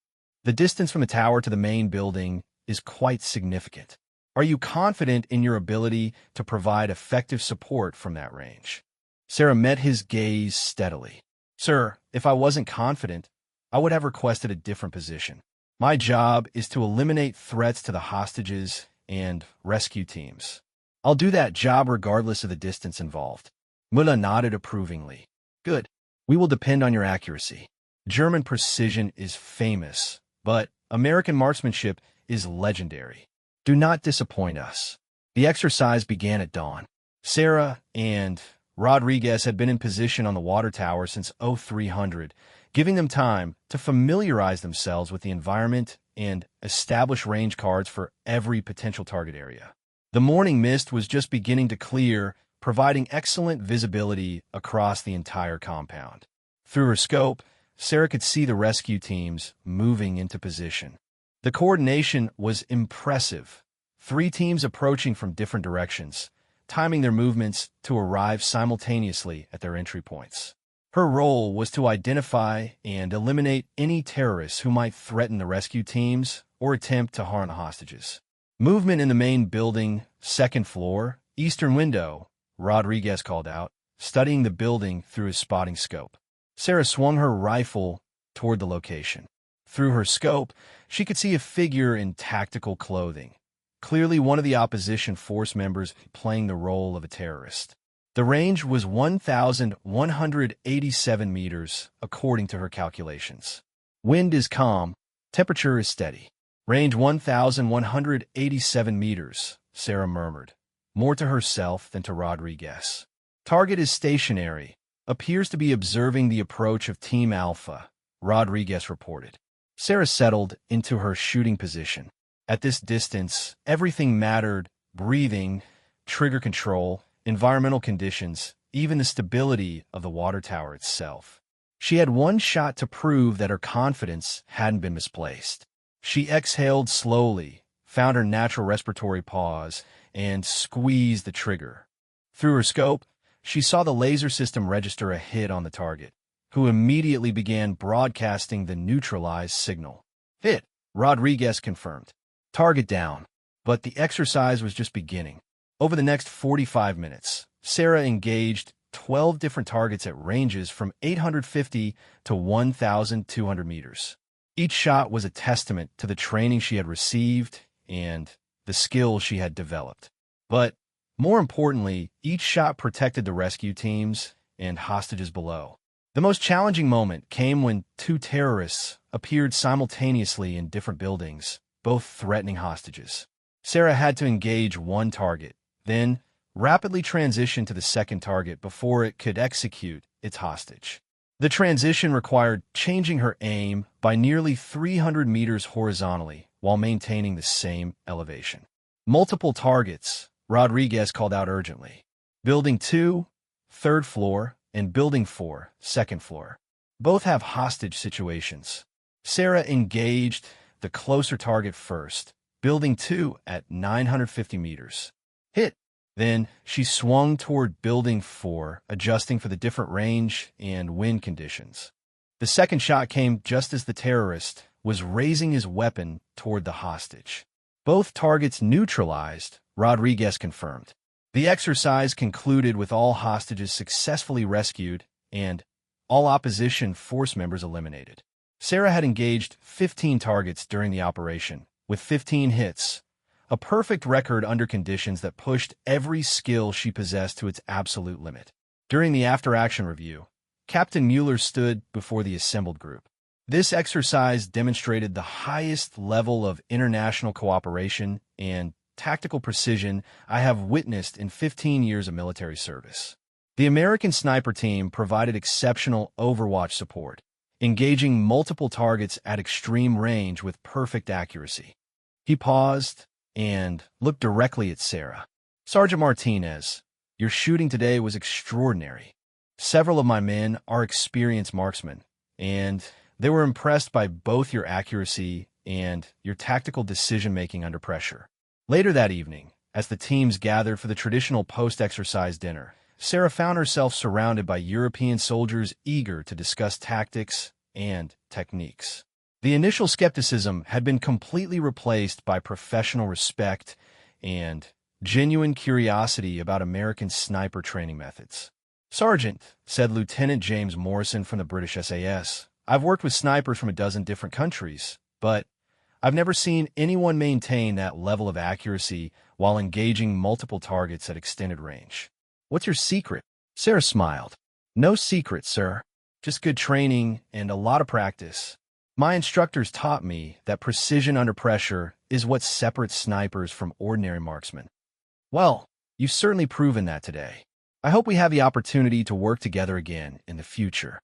The distance from the tower to the main building is quite significant. Are you confident in your ability to provide effective support from that range? Sarah met his gaze steadily. Sir, if I wasn't confident, I would have requested a different position. My job is to eliminate threats to the hostages and rescue teams. I'll do that job regardless of the distance involved. Mullah nodded approvingly. Good. We will depend on your accuracy. German precision is famous, but American marksmanship is legendary. Do not disappoint us. The exercise began at dawn. Sarah and Rodriguez had been in position on the water tower since 0300, giving them time to familiarize themselves with the environment and establish range cards for every potential target area. The morning mist was just beginning to clear, providing excellent visibility across the entire compound. Through her scope, Sarah could see the rescue teams moving into position. The coordination was impressive. 3 teams approaching from different directions, timing their movements to arrive simultaneously at their entry points. Her role was to identify and eliminate any terrorists who might threaten the rescue teams or attempt to harm the hostages. Movement in the main building, second floor, eastern window, Rodriguez called out, studying the building through his spotting scope. Sarah swung her rifle toward the location. Through her scope, she could see a figure in tactical clothing, clearly one of the opposition force members playing the role of a terrorist. The range was 1,187 meters, according to her calculations. Wind is calm, temperature is steady. Range 1,187 meters, Sarah murmured, more to herself than to Rodriguez. Target is stationary, appears to be observing the approach of Team Alpha, Rodriguez reported. Sarah settled into her shooting position. At this distance, everything mattered: breathing, trigger control, environmental conditions, even the stability of the water tower itself. She had one shot to prove that her confidence hadn't been misplaced. She exhaled slowly, found her natural respiratory pause, and squeezed the trigger. Through her scope, she saw the laser system register a hit on the target, who immediately began broadcasting the neutralized signal. Hit, Rodriguez confirmed. Target down. But the exercise was just beginning. Over the next 45 minutes, Sarah engaged 12 different targets at ranges from 850 to 1,200 meters. Each shot was a testament to the training she had received and the skills she had developed. But more importantly, each shot protected the rescue teams and hostages below. The most challenging moment came when 2 terrorists appeared simultaneously in different buildings, both threatening hostages. Sarah had to engage one target, then rapidly transition to the second target before it could execute its hostage. The transition required changing her aim by nearly 300 meters horizontally while maintaining the same elevation. Multiple targets, Rodriguez called out urgently. Building 2, third floor, and Building 4, second floor. Both have hostage situations. Sarah engaged the closer target first, Building 2 at 950 meters. Hit. Then she swung toward Building 4, adjusting for the different range and wind conditions. The second shot came just as the terrorist was raising his weapon toward the hostage. Both targets neutralized, Rodriguez confirmed. The exercise concluded with all hostages successfully rescued and all opposition force members eliminated. Sarah had engaged 15 targets during the operation, with 15 hits, a perfect record under conditions that pushed every skill she possessed to its absolute limit. During the after-action review, Captain Mueller stood before the assembled group. This exercise demonstrated the highest level of international cooperation and tactical precision I have witnessed in 15 years of military service. The American sniper team provided exceptional overwatch support, engaging multiple targets at extreme range with perfect accuracy. He paused and looked directly at Sarah. Sergeant Martinez, your shooting today was extraordinary. Several of my men are experienced marksmen, and they were impressed by both your accuracy and your tactical decision-making under pressure. Later that evening, as the teams gathered for the traditional post-exercise dinner, Sarah found herself surrounded by European soldiers eager to discuss tactics and techniques. The initial skepticism had been completely replaced by professional respect and genuine curiosity about American sniper training methods. "Sergeant," said Lieutenant James Morrison from the British SAS, "I've worked with snipers from a dozen different countries, but I've never seen anyone maintain that level of accuracy while engaging multiple targets at extended range. What's your secret?" Sarah smiled. "No secret, sir. Just good training and a lot of practice. My instructors taught me that precision under pressure is what separates snipers from ordinary marksmen." "Well, you've certainly proven that today. I hope we have the opportunity to work together again in the future."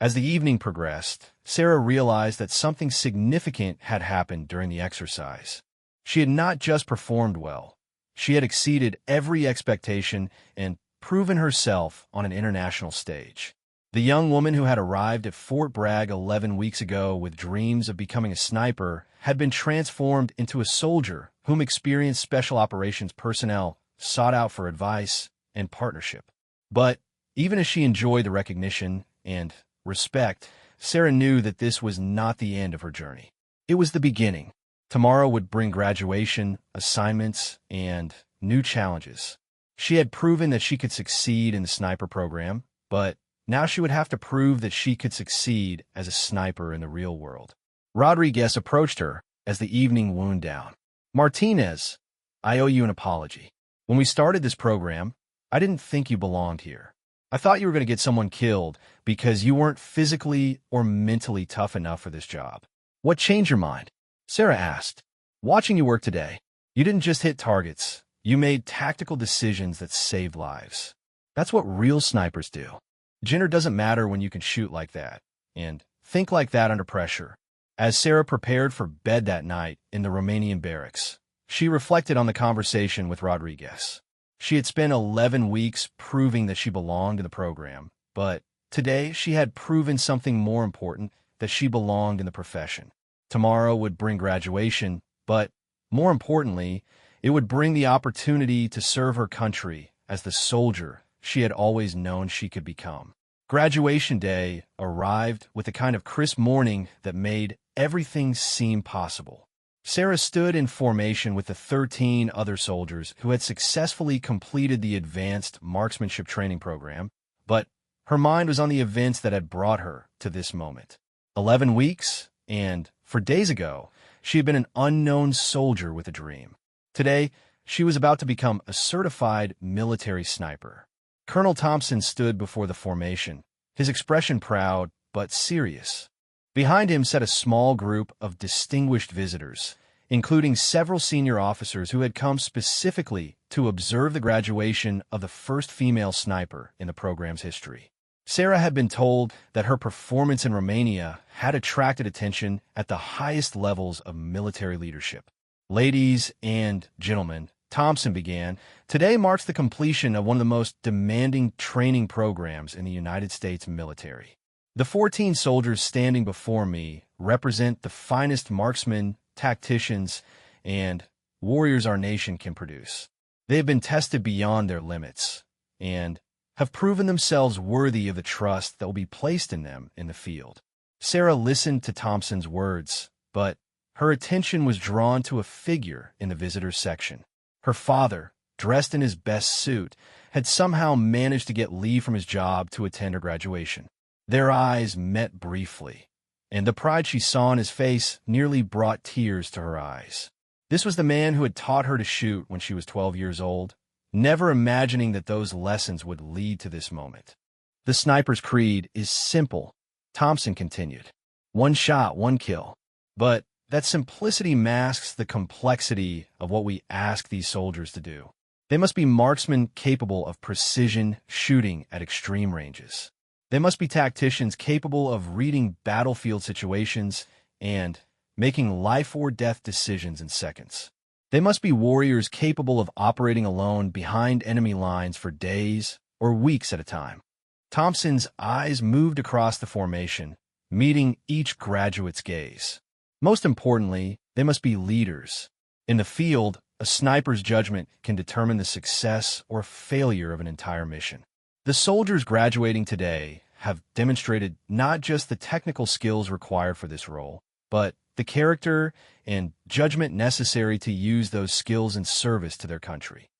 As the evening progressed, Sarah realized that something significant had happened during the exercise. She had not just performed well. She had exceeded every expectation and proven herself on an international stage. The young woman who had arrived at Fort Bragg 11 weeks ago with dreams of becoming a sniper had been transformed into a soldier whom experienced special operations personnel sought out for advice and partnership. But even as she enjoyed the recognition and respect, Sarah knew that this was not the end of her journey. It was the beginning. Tomorrow would bring graduation, assignments, and new challenges. She had proven that she could succeed in the sniper program, but now she would have to prove that she could succeed as a sniper in the real world. Rodriguez approached her as the evening wound down. "Martinez, I owe you an apology. When we started this program, I didn't think you belonged here. I thought you were going to get someone killed because you weren't physically or mentally tough enough for this job." "What changed your mind?" Sarah asked. "Watching you work today, you didn't just hit targets. You made tactical decisions that saved lives. That's what real snipers do. Gender doesn't matter when you can shoot like that and think like that under pressure." As Sarah prepared for bed that night in the Romanian barracks, she reflected on the conversation with Rodriguez. She had spent 11 weeks proving that she belonged in the program, but today she had proven something more important, that she belonged in the profession. Tomorrow would bring graduation, but more importantly, it would bring the opportunity to serve her country as the soldier she had always known she could become. Graduation day arrived with a kind of crisp morning that made everything seem possible. Sarah stood in formation with the 13 other soldiers who had successfully completed the advanced marksmanship training program, but her mind was on the events that had brought her to this moment. 11 weeks, and for days ago, she had been an unknown soldier with a dream. Today, she was about to become a certified military sniper. Colonel Thompson stood before the formation, his expression proud but serious. Behind him sat a small group of distinguished visitors, including several senior officers who had come specifically to observe the graduation of the first female sniper in the program's history. Sarah had been told that her performance in Romania had attracted attention at the highest levels of military leadership. "Ladies and gentlemen," Thompson began, "today marks the completion of one of the most demanding training programs in the United States military. The 14 soldiers standing before me represent the finest marksmen, tacticians, and warriors our nation can produce. They have been tested beyond their limits and have proven themselves worthy of the trust that will be placed in them in the field." Sarah listened to Thompson's words, but her attention was drawn to a figure in the visitors section. Her father, dressed in his best suit, had somehow managed to get leave from his job to attend her graduation. Their eyes met briefly, and the pride she saw in his face nearly brought tears to her eyes. This was the man who had taught her to shoot when she was 12 years old, never imagining that those lessons would lead to this moment. "The sniper's creed is simple," Thompson continued. "One shot, one kill. But that simplicity masks the complexity of what we ask these soldiers to do. They must be marksmen capable of precision shooting at extreme ranges. They must be tacticians capable of reading battlefield situations and making life-or-death decisions in seconds. They must be warriors capable of operating alone behind enemy lines for days or weeks at a time." Thompson's eyes moved across the formation, meeting each graduate's gaze. Most importantly, they must be leaders. In the field, a sniper's judgment can determine the success or failure of an entire mission. The soldiers graduating today have demonstrated not just the technical skills required for this role, but the character and judgment necessary to use those skills in service to their country.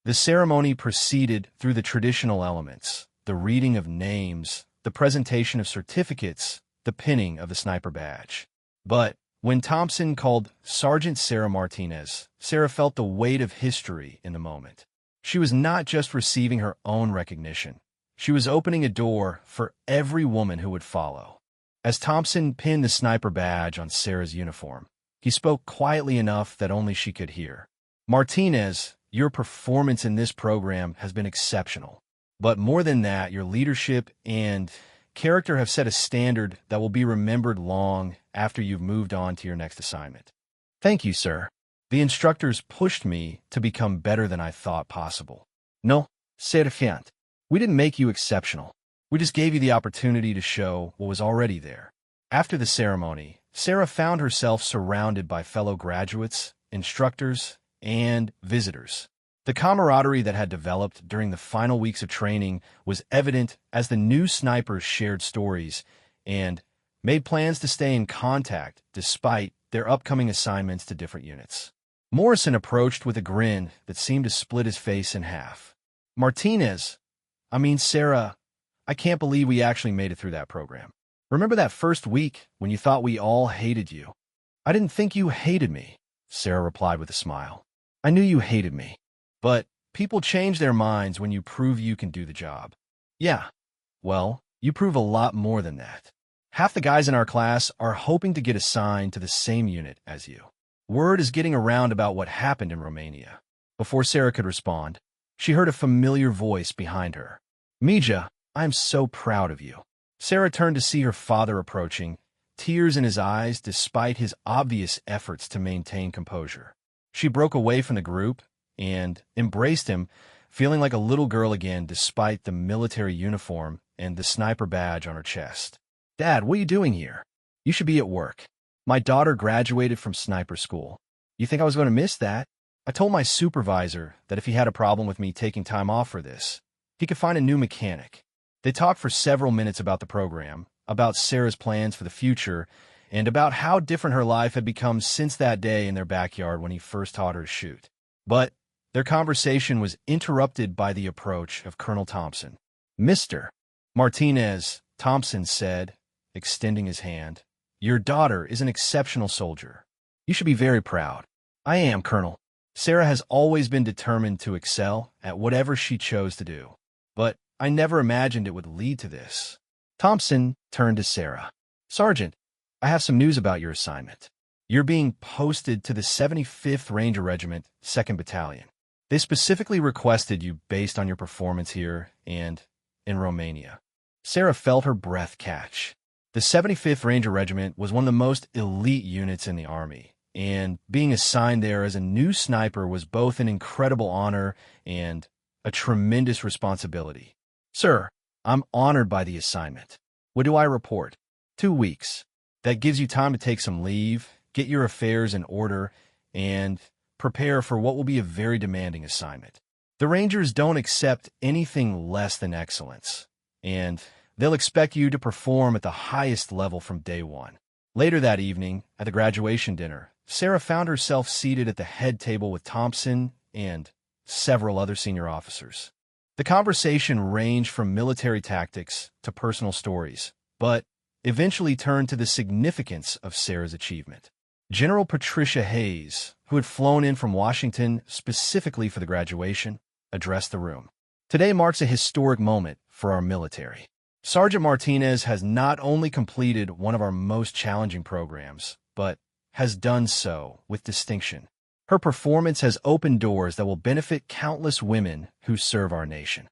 The ceremony proceeded through the traditional elements, the reading of names, the presentation of certificates, the pinning of the sniper badge. But when Thompson called Sergeant Sarah Martinez, Sarah felt the weight of history in the moment. She was not just receiving her own recognition. She was opening a door for every woman who would follow. As Thompson pinned the sniper badge on Sarah's uniform, he spoke quietly enough that only she could hear. "Martinez, your performance in this program has been exceptional. But more than that, your leadership and character have set a standard that will be remembered long after you've moved on to your next assignment." "Thank you, sir. The instructors pushed me to become better than I thought possible." "No, Sergeant. We didn't make you exceptional. We just gave you the opportunity to show what was already there." After the ceremony, Sarah found herself surrounded by fellow graduates, instructors, and visitors. The camaraderie that had developed during the final weeks of training was evident as the new snipers shared stories and made plans to stay in contact despite their upcoming assignments to different units. Morrison approached with a grin that seemed to split his face in half. Sarah, I can't believe we actually made it through that program. Remember that first week when you thought we all hated you?" "I didn't think you hated me," Sarah replied with a smile. "I knew you hated me. But people change their minds when you prove you can do the job." "Yeah, well, you prove a lot more than that. Half the guys in our class are hoping to get assigned to the same unit as you. Word is getting around about what happened in Romania." Before Sarah could respond, she heard a familiar voice behind her. "Mija, I am so proud of you." Sarah turned to see her father approaching, tears in his eyes despite his obvious efforts to maintain composure. She broke away from the group and embraced him, feeling like a little girl again despite the military uniform and the sniper badge on her chest. "Dad, what are you doing here? You should be at work. My daughter graduated from sniper school. You think I was going to miss that?" I told my supervisor that if he had a problem with me taking time off for this, he could find a new mechanic. They talked for several minutes about the program, about Sarah's plans for the future, and about how different her life had become since that day in their backyard when he first taught her to shoot. But their conversation was interrupted by the approach of Colonel Thompson. "Mr. Martinez," Thompson said, extending his hand, "your daughter is an exceptional soldier. You should be very proud." "I am, Colonel." Sarah has always been determined to excel at whatever she chose to do, but I never imagined it would lead to this. Thompson turned to Sarah. "Sergeant, I have some news about your assignment. You're being posted to the 75th Ranger Regiment, 2nd Battalion. They specifically requested you based on your performance here and in Romania." Sarah felt her breath catch. The 75th Ranger Regiment was one of the most elite units in the Army, and being assigned there as a new sniper was both an incredible honor and a tremendous responsibility. "Sir, I'm honored by the assignment. What do I report?" 2 weeks. That gives you time to take some leave, get your affairs in order, and prepare for what will be a very demanding assignment. The Rangers don't accept anything less than excellence, and they'll expect you to perform at the highest level from day one. Later that evening, at the graduation dinner, Sarah found herself seated at the head table with Thompson and several other senior officers. The conversation ranged from military tactics to personal stories, but eventually turned to the significance of Sarah's achievement. General Patricia Hayes, who had flown in from Washington specifically for the graduation, addressed the room. "Today marks a historic moment for our military. Sergeant Martinez has not only completed one of our most challenging programs, but has done so with distinction. Her performance has opened doors that will benefit countless women who serve our nation."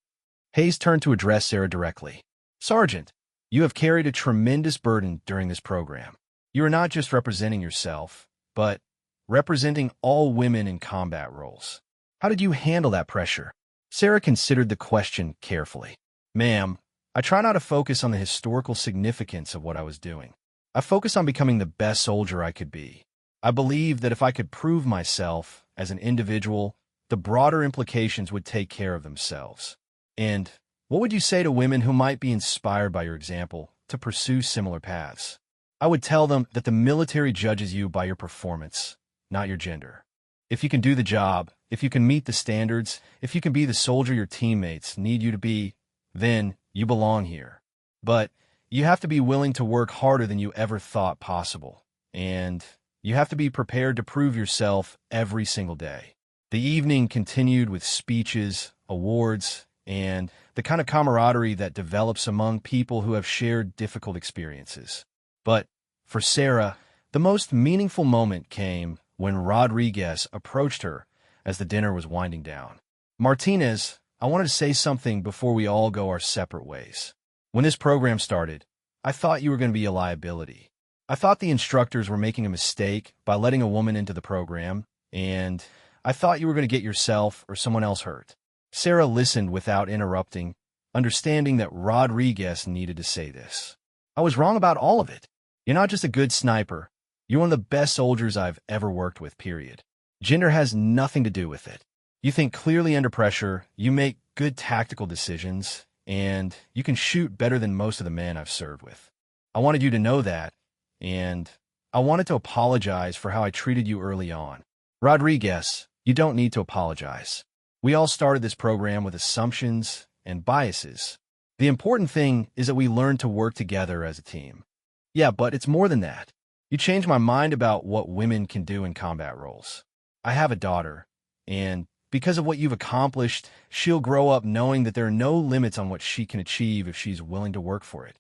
Hayes turned to address Sarah directly. "Sergeant, you have carried a tremendous burden during this program. You are not just representing yourself, but representing all women in combat roles. How did you handle that pressure?" Sarah considered the question carefully. "Ma'am, I try not to focus on the historical significance of what I was doing. I focus on becoming the best soldier I could be. I believe that if I could prove myself as an individual, the broader implications would take care of themselves. And what would you say to women who might be inspired by your example to pursue similar paths?" I would tell them that the military judges you by your performance, not your gender. If you can do the job, if you can meet the standards, if you can be the soldier your teammates need you to be, then you belong here. But you have to be willing to work harder than you ever thought possible. And you have to be prepared to prove yourself every single day. The evening continued with speeches, awards, and the kind of camaraderie that develops among people who have shared difficult experiences. But for Sarah, the most meaningful moment came when Rodriguez approached her as the dinner was winding down. Martinez, I wanted to say something before we all go our separate ways. When this program started, I thought you were going to be a liability. I thought the instructors were making a mistake by letting a woman into the program, and I thought you were going to get yourself or someone else hurt. Sarah listened without interrupting, understanding that Rodriguez needed to say this. I was wrong about all of it. You're not just a good sniper. You're one of the best soldiers I've ever worked with, period. Gender has nothing to do with it. You think clearly under pressure, you make good tactical decisions, and you can shoot better than most of the men I've served with. I wanted you to know that, and I wanted to apologize for how I treated you early on. Rodriguez, you don't need to apologize. We all started this program with assumptions and biases. The important thing is that we learn to work together as a team. Yeah, but it's more than that. You changed my mind about what women can do in combat roles. I have a daughter, and because of what you've accomplished, she'll grow up knowing that there are no limits on what she can achieve if she's willing to work for it.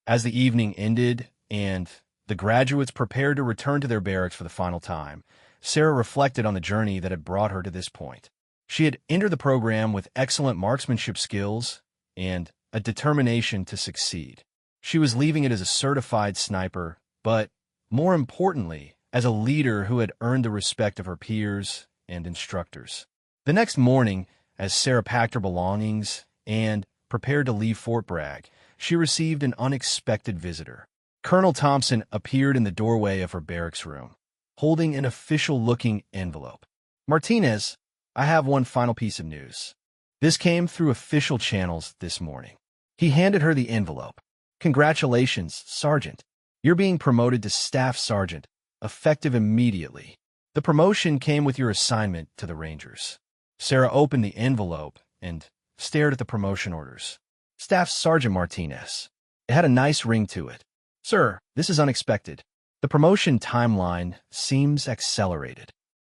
As the evening ended and the graduates prepared to return to their barracks for the final time, Sarah reflected on the journey that had brought her to this point. She had entered the program with excellent marksmanship skills and a determination to succeed. She was leaving it as a certified sniper, but more importantly, as a leader who had earned the respect of her peers and instructors. The next morning, as Sarah packed her belongings and prepared to leave Fort Bragg, she received an unexpected visitor. Colonel Thompson appeared in the doorway of her barracks room, holding an official-looking envelope. Martinez, I have one final piece of news. This came through official channels this morning. He handed her the envelope. Congratulations, Sergeant. You're being promoted to Staff Sergeant, effective immediately. The promotion came with your assignment to the Rangers. Sarah opened the envelope and stared at the promotion orders. Staff Sergeant Martinez. It had a nice ring to it. Sir, this is unexpected. The promotion timeline seems accelerated.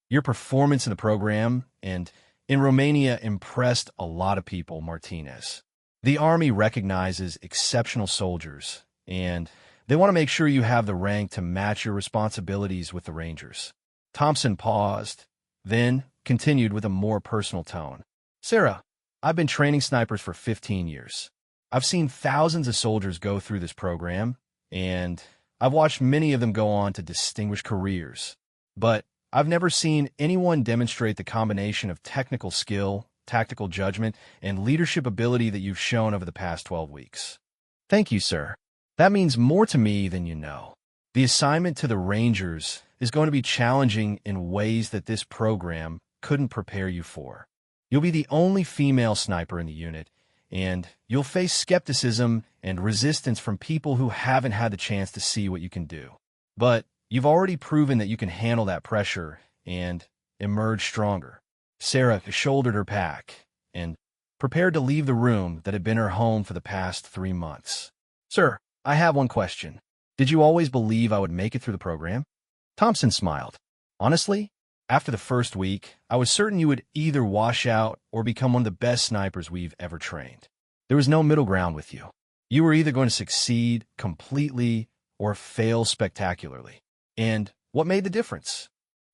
Your performance in the program and in Romania impressed a lot of people, Martinez. The Army recognizes exceptional soldiers, and they want to make sure you have the rank to match your responsibilities with the Rangers. Thompson paused, then continued with a more personal tone. Sarah, I've been training snipers for 15 years. I've seen thousands of soldiers go through this program, and I've watched many of them go on to distinguished careers. But I've never seen anyone demonstrate the combination of technical skill, tactical judgment, and leadership ability that you've shown over the past 12 weeks. Thank you, sir. That means more to me than you know. The assignment to the Rangers is going to be challenging in ways that this program couldn't prepare you for. You'll be the only female sniper in the unit, and you'll face skepticism and resistance from people who haven't had the chance to see what you can do. But you've already proven that you can handle that pressure and emerge stronger. Sarah shouldered her pack and prepared to leave the room that had been her home for the past 3 months. Sir, I have one question. Did you always believe I would make it through the program? Thompson smiled. Honestly, after the first week, I was certain you would either wash out or become one of the best snipers we've ever trained. There was no middle ground with you. You were either going to succeed completely or fail spectacularly. And what made the difference?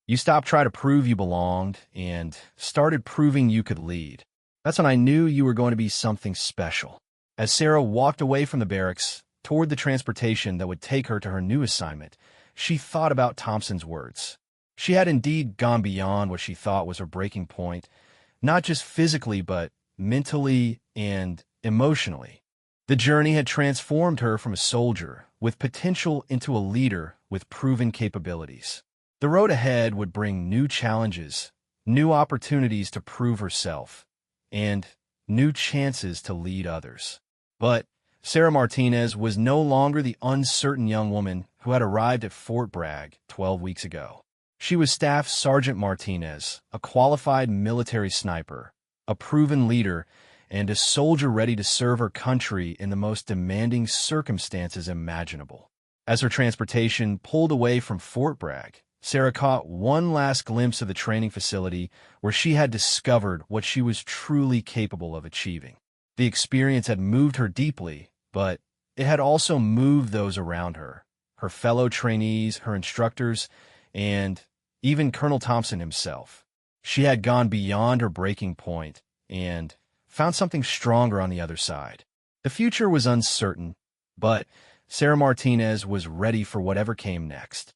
You stopped trying to prove you belonged and started proving you could lead. That's when I knew you were going to be something special. As Sarah walked away from the barracks toward the transportation that would take her to her new assignment, she thought about Thompson's words. She had indeed gone beyond what she thought was her breaking point, not just physically, but mentally and emotionally. The journey had transformed her from a soldier with potential into a leader with proven capabilities. The road ahead would bring new challenges, new opportunities to prove herself, and new chances to lead others. But Sarah Martinez was no longer the uncertain young woman who had arrived at Fort Bragg 12 weeks ago. She was Staff Sergeant Martinez, a qualified military sniper, a proven leader, and a soldier ready to serve her country in the most demanding circumstances imaginable. As her transportation pulled away from Fort Bragg, Sarah caught one last glimpse of the training facility where she had discovered what she was truly capable of achieving. The experience had moved her deeply, but it had also moved those around her, her fellow trainees, her instructors, and even Colonel Thompson himself. She had gone beyond her breaking point and found something stronger on the other side. The future was uncertain, but Sarah Martinez was ready for whatever came next.